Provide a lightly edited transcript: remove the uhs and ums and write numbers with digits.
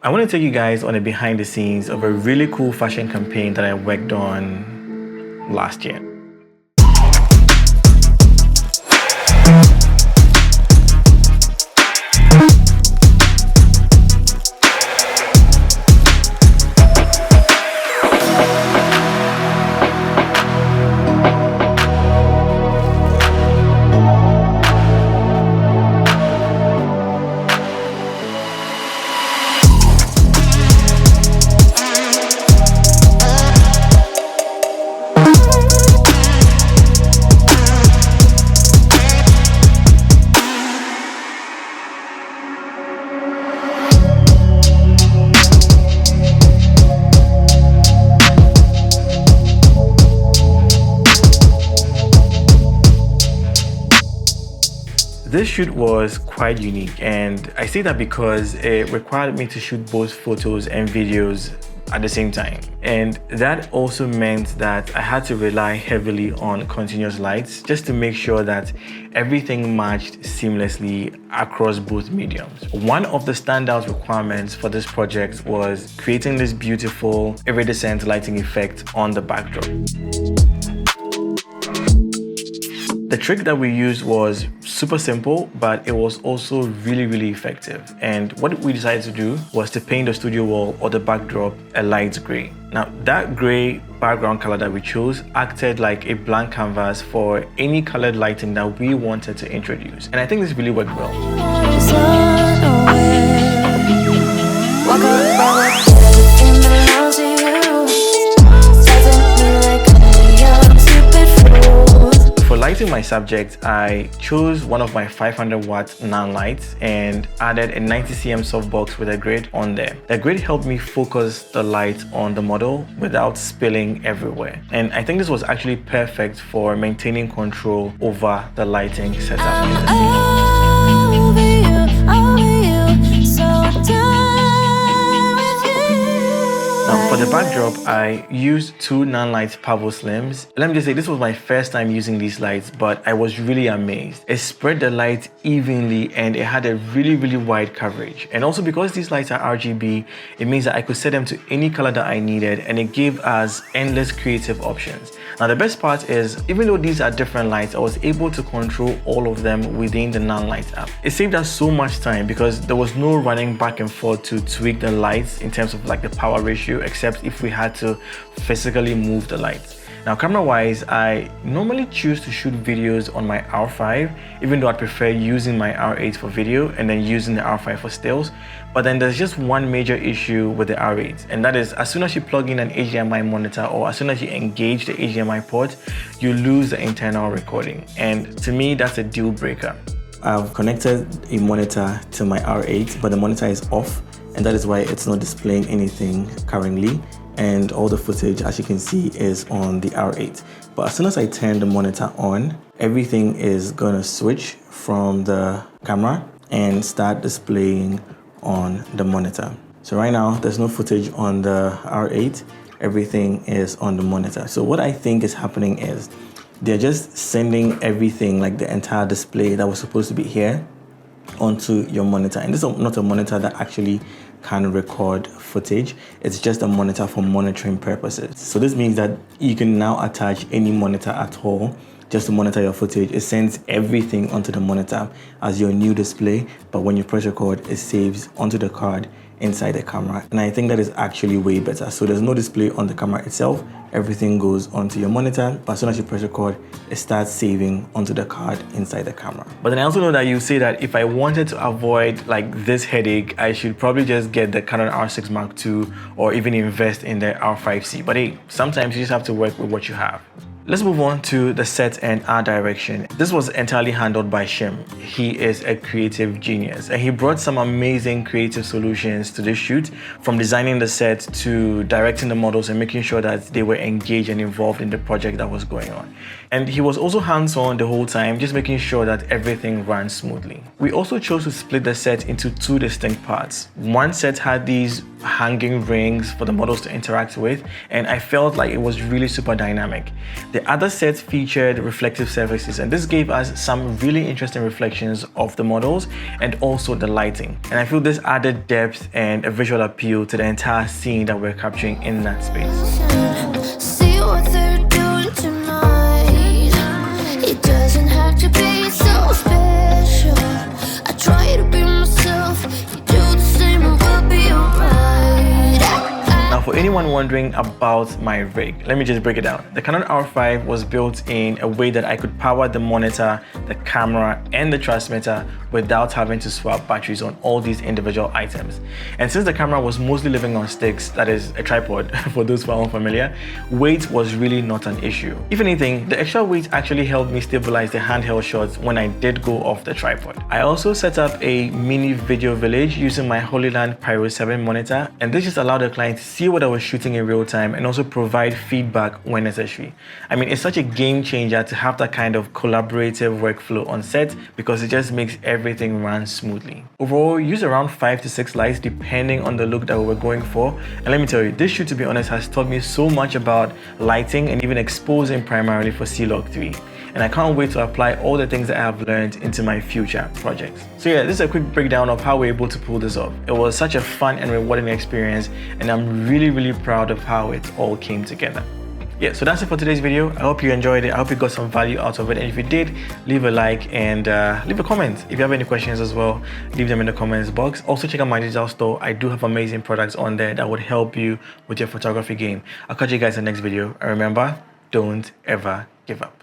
I want to take you guys on a behind the scenes of a really cool fashion campaign that I worked on last year. This shoot was quite unique, and I say that because it required me to shoot both photos and videos at the same time. And that also meant that I had to rely heavily on continuous lights just to make sure that everything matched seamlessly across both mediums. One of the standout requirements for this project was creating this beautiful iridescent lighting effect on the backdrop. The trick that we used was super simple, but it was also really effective. And what we decided to do was to paint the studio wall or the backdrop a light gray. Now, that gray background color that we chose acted like a blank canvas for any colored lighting that we wanted to introduce. And I think this really worked well. For lighting my subject, I chose one of my 500 watt NAN lights and added a 90 cm softbox with a grid on there. The grid helped me focus the light on the model without spilling everywhere. And I think this was actually perfect for maintaining control over the lighting setup. For the backdrop, I used two NAN lights Pavo Slims. Let me just say, this was my first time using these lights, but I was really amazed. It spread the light evenly and it had a really wide coverage. And also because these lights are RGB, it means that I could set them to any color that I needed, and it gave us endless creative options. Now the best part is, even though these are different lights, I was able to control all of them within the NAN Lights app. It saved us so much time because there was no running back and forth to tweak the lights in terms of like the power ratio, except if we had to physically move the lights. Now, camera-wise, I normally choose to shoot videos on my R5, even though I prefer using my R8 for video and then using the R5 for stills. But then there's just one major issue with the R8, and that is as soon as you plug in an HDMI monitor or as soon as you engage the HDMI port, you lose the internal recording. And to me, that's a deal breaker. I've connected a monitor to my R8, but the monitor is off, and that is why it's not displaying anything currently. And all the footage, as you can see, is on the R8. But as soon as I turn the monitor on, everything is gonna switch from the camera and start displaying on the monitor. So right now, there's no footage on the R8, everything is on the monitor. So what I think is happening is, they're just sending everything, like the entire display that was supposed to be here, onto your monitor. And this is not a monitor that actually can record footage. It's just a monitor for monitoring purposes. So this means that you can now attach any monitor at all just to monitor your footage. It sends everything onto the monitor as your new display, but when you press record, it saves onto the card inside the camera. And I think that is actually way better. So there's no display on the camera itself, everything goes onto your monitor, but as soon as you press record, it starts saving onto the card inside the camera. But then I also know that you say that if I wanted to avoid like this headache, I should probably just get the Canon R6 Mark II or even invest in the R5C. But hey, sometimes you just have to work with what you have. Let's move on to the set and art direction. This was entirely handled by Shim. He is a creative genius and he brought some amazing creative solutions to this shoot, from designing the set to directing the models and making sure that they were engaged and involved in the project that was going on. And he was also hands-on the whole time, just making sure that everything ran smoothly. We also chose to split the set into two distinct parts. One set had these hanging rings for the models to interact with, and I felt like it was really super dynamic. The other set featured reflective surfaces, and this gave us some really interesting reflections of the models and also the lighting. And I feel this added depth and a visual appeal to the entire scene that we're capturing in that space. See what they're doing tonight. It doesn't have to be so special. I try to be myself. You do the same and we'll be alright. Now, for anyone wondering about my rig, let me just break it down. The Canon R5 was built in a way that I could power the monitor, the camera, and the transmitter without having to swap batteries on all these individual items. And since the camera was mostly living on sticks, that is a tripod for those who are unfamiliar, weight was really not an issue. If anything, the extra weight actually helped me stabilize the handheld shots when I did go off the tripod. I also set up a mini video village using my Holyland Pyro 7 monitor, and this just allowed the client to see what I was shooting in real time and also provide feedback when necessary. I mean, it's such a game changer to have that kind of collaborative workflow on set because it just makes everything run smoothly. Overall, use around 5 to 6 lights depending on the look that we were going for. And let me tell you, this shoot, to be honest, has taught me so much about lighting and even exposing primarily for C-Log 3. And I can't wait to apply all the things that I have learned into my future projects. So yeah, this is a quick breakdown of how we're able to pull this off. It was such a fun and rewarding experience, and I'm really proud of how it all came together. Yeah, so that's it for today's video. I hope you enjoyed it. I hope you got some value out of it. And if you did, leave a like and leave a comment. If you have any questions as well, leave them in the comments box. Also check out my digital store. I do have amazing products on there that would help you with your photography game. I'll catch you guys in the next video. And remember, don't ever give up.